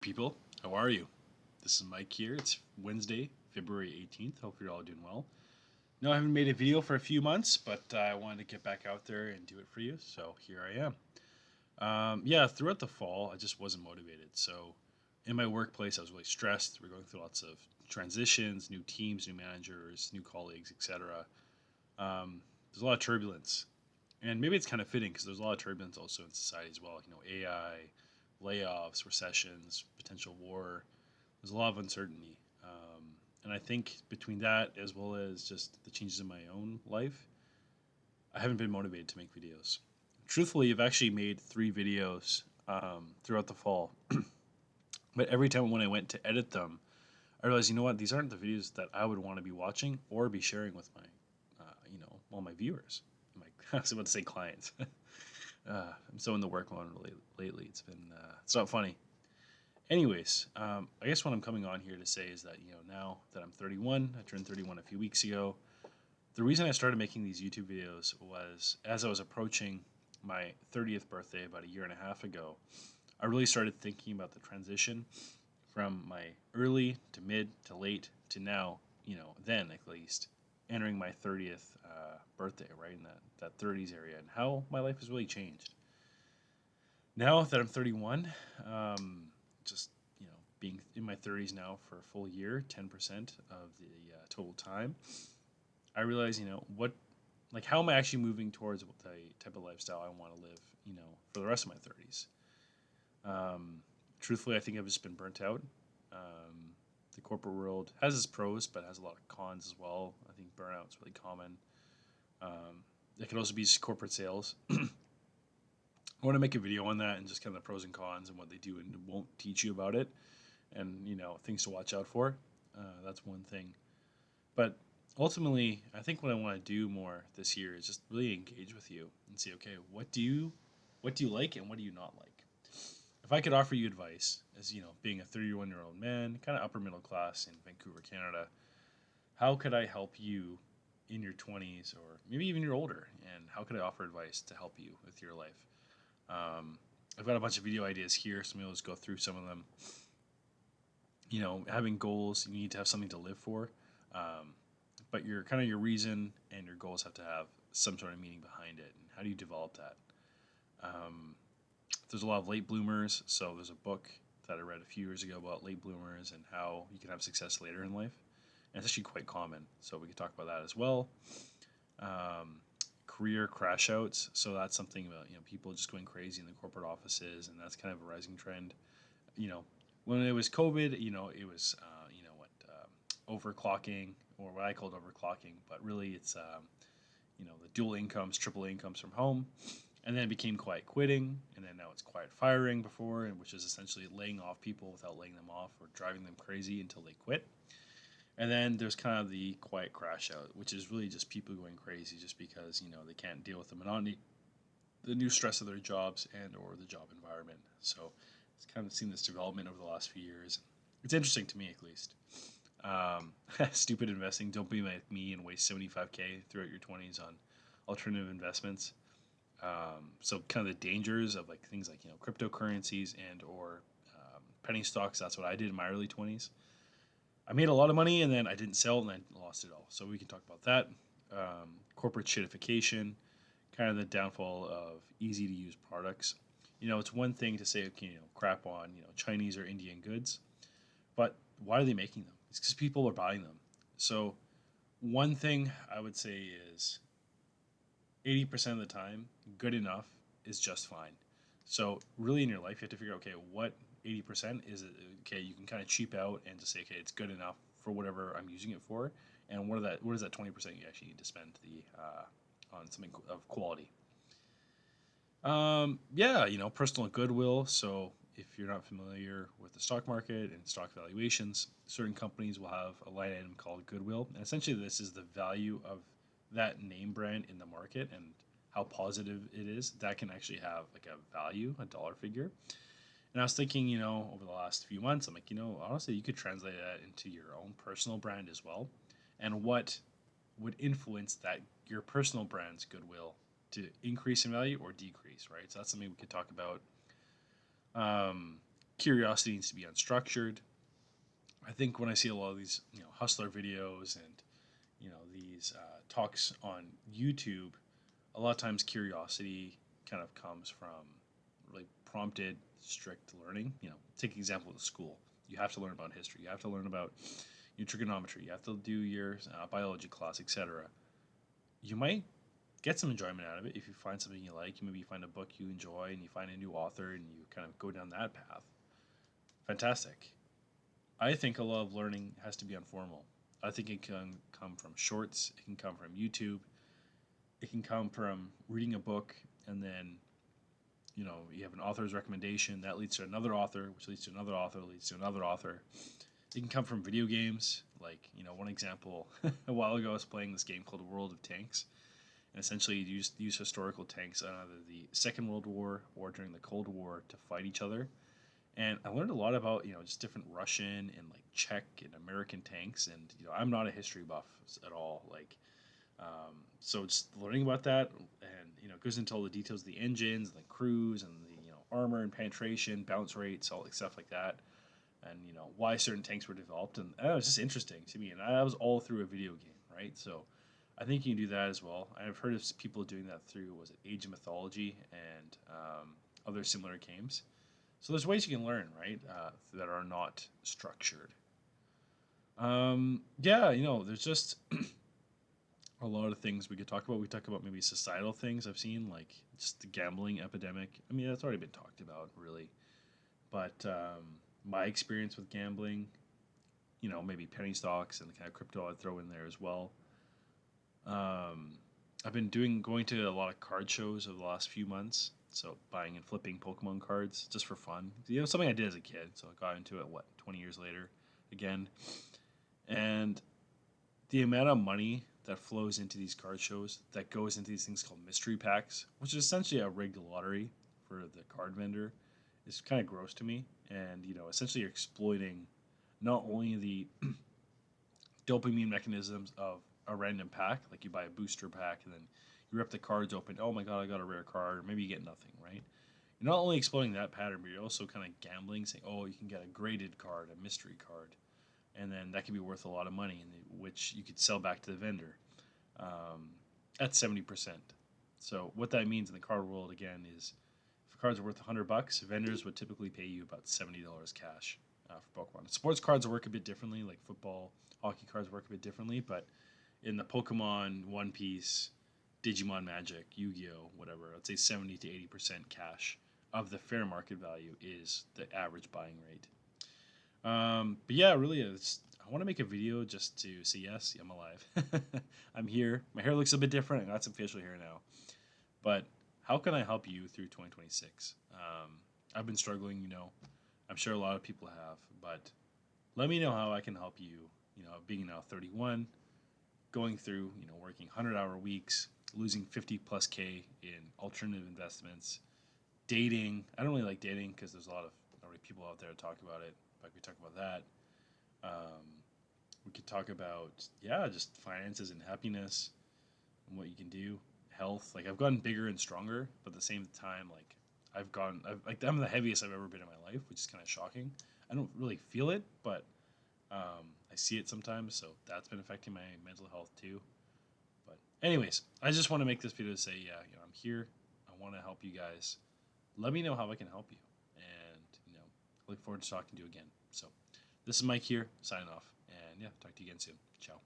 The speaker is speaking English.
people. How are you? This is Mike here. It's Wednesday, February 18th. Hope you're all doing well. No, I haven't made a video for a few months, but I wanted to get back out there and do it for you. So here I am. Yeah, throughout the fall, I just wasn't motivated. So in my workplace, I was really stressed. We're going through lots of transitions, new teams, new managers, new colleagues, etc. There's a lot of turbulence. And maybe it's kind of fitting because there's a lot of turbulence also in society as well. AI, layoffs, recessions, potential war. There's a lot of uncertainty. And I think between that as well as just the changes in my own life, I haven't been motivated to make videos. Truthfully, I've actually made 3 videos throughout the fall. But every time when I went to edit them, I realized, you know what, these aren't the videos that I would want to be watching or be sharing with my, all my viewers. My, I was about to say clients. I'm so in the work mode lately. It's not funny. Anyways, I guess what I'm coming on here to say is that now that I'm 31, I turned 31 a few weeks ago. The reason I started making these YouTube videos was as I was approaching my 30th birthday about a year and a half ago. I really started thinking about the transition from my early to mid to late to now. Then at least entering my 30th birthday, right in that 30s area, and how my life has really changed. Now that I'm 31, just being in my 30s now for a full year, 10% of the total time, I realize how am I actually moving towards the type of lifestyle I want to live, for the rest of my 30s. Truthfully, I think I've just been burnt out. The corporate world has its pros, but has a lot of cons as well. I think burnout's really common. It can also be just corporate sales. I want to make a video on that and just kind of the pros and cons and what they do and won't teach you about it, and things to watch out for. That's one thing. But ultimately, I think what I want to do more this year is just really engage with you and see, okay, what do you like and what do you not like? If I could offer you advice as being a 31-year-old man, kind of upper middle class in Vancouver, Canada, how could I help you in your 20s or maybe even you're older? And how could I offer advice to help you with your life? I've got a bunch of video ideas here, so maybe let's go through some of them. Having goals, you need to have something to live for. But your reason and your goals have to have some sort of meaning behind it. And how do you develop that? There's a lot of late bloomers, so there's a book that I read a few years ago about late bloomers and how you can have success later in life. And it's actually quite common, so we can talk about that as well. Um, Career crash outs, so that's something about people just going crazy in the corporate offices, and that's kind of a rising trend. You know, when it was COVID, it was overclocking, or what I called overclocking, but really it's the dual incomes, triple incomes from home, and then it became quiet quitting, and then now it's quiet firing before, and which is essentially laying off people without laying them off or driving them crazy until they quit. And then there's kind of the quiet crash out, which is really just people going crazy just because they can't deal with the monotony, the new stress of their jobs and or the job environment. So it's kind of seen this development over the last few years. It's interesting to me, at least. Stupid investing. Don't be like me and waste 75K throughout your 20s on alternative investments. So kind of the dangers of like things like cryptocurrencies and or penny stocks. That's what I did in my early 20s. I made a lot of money and then I didn't sell and I lost it all. So we can talk about that. Corporate shitification, kind of the downfall of easy to use products. It's one thing to say, okay, crap on Chinese or Indian goods, but why are they making them? It's because people are buying them. So one thing I would say is 80% of the time, good enough is just fine. So really in your life, you have to figure out, okay, what 80% is it? Okay, you can kind of cheap out and just say, okay, it's good enough for whatever I'm using it for. And what is that 20% you actually need to spend on something of quality? Yeah, personal goodwill. So if you're not familiar with the stock market and stock valuations, certain companies will have a line item called goodwill. And essentially, this is the value of that name brand in the market and how positive it is. That can actually have like a value, a dollar figure. And I was thinking, over the last few months, I'm like, honestly, you could translate that into your own personal brand as well. And what would influence that your personal brand's goodwill to increase in value or decrease, right? So that's something we could talk about. Um, Curiosity needs to be unstructured. I think when I see a lot of these, hustler videos and these talks on YouTube, a lot of times curiosity kind of comes from really prompted, strict learning. Take an example of school. You have to learn about history. You have to learn about your trigonometry. You have to do your biology class, etc. You might get some enjoyment out of it if you find something you like. You maybe find a book you enjoy and you find a new author and you kind of go down that path. Fantastic. I think a lot of learning has to be informal. I think it can come from shorts, it can come from YouTube, it can come from reading a book and then you have an author's recommendation that leads to another author, which leads to another author, leads to another author. It can come from video games. Like, one example, a while ago I was playing this game called World of Tanks. And essentially you use historical tanks on either the Second World War or during the Cold War to fight each other. And I learned a lot about, just different Russian and like Czech and American tanks. And, I'm not a history buff at all. Like, so just learning about that, and it goes into all the details of the engines and the crews and the armor and penetration, bounce rates, all like stuff like that, and why certain tanks were developed, and that was just interesting to me. And that was all through a video game, right? So I think you can do that as well. I've heard of people doing that through Age of Mythology and other similar games. So there's ways you can learn, right, that are not structured. Yeah, there's just a lot of things we could talk about. We talk about maybe societal things I've seen, like just the gambling epidemic. I mean, that's already been talked about, really. But my experience with gambling, maybe penny stocks and the kind of crypto I'd throw in there as well. I've been going to a lot of card shows over the last few months. So buying and flipping Pokemon cards just for fun. Something I did as a kid. So I got into it, 20 years later again. And the amount of money that flows into these card shows that goes into these things called mystery packs, which is essentially a rigged lottery for the card vendor, is kind of gross to me. And essentially you're exploiting not only the dopamine mechanisms of a random pack, like you buy a booster pack and then you rip the cards open. Oh my god, I got a rare card, or maybe you get nothing, right? You're not only exploiting that pattern, but you're also kind of gambling, saying, oh, you can get a graded card, a mystery card, and then that could be worth a lot of money, which you could sell back to the vendor at 70%. So what that means in the card world again is, if a card's worth $100, vendors would typically pay you about $70 cash for Pokemon. Sports cards work a bit differently, like football, hockey cards work a bit differently, but in the Pokemon, One Piece, Digimon Magic, Yu-Gi-Oh, whatever, I'd say 70 to 80% cash of the fair market value is the average buying rate. But yeah, really, I want to make a video just to say, yes, I'm alive. I'm here. My hair looks a bit different. I got some facial hair now. But how can I help you through 2026? I've been struggling, I'm sure a lot of people have, but let me know how I can help you, being now 31, going through, working 100-hour weeks, losing 50 plus K in alternative investments, dating. I don't really like dating because there's a lot of already people out there to talk about it. But we talk about that. We could talk about, yeah, just finances and happiness and what you can do. Health. Like, I've gotten bigger and stronger, but at the same time, like, I'm the heaviest I've ever been in my life, which is kind of shocking. I don't really feel it, but I see it sometimes, so that's been affecting my mental health too. But anyways, I just want to make this video to say, yeah, I'm here. I want to help you guys. Let me know how I can help you, and look forward to talking to you again. So this is Mike here, signing off, and yeah, talk to you again soon. Ciao.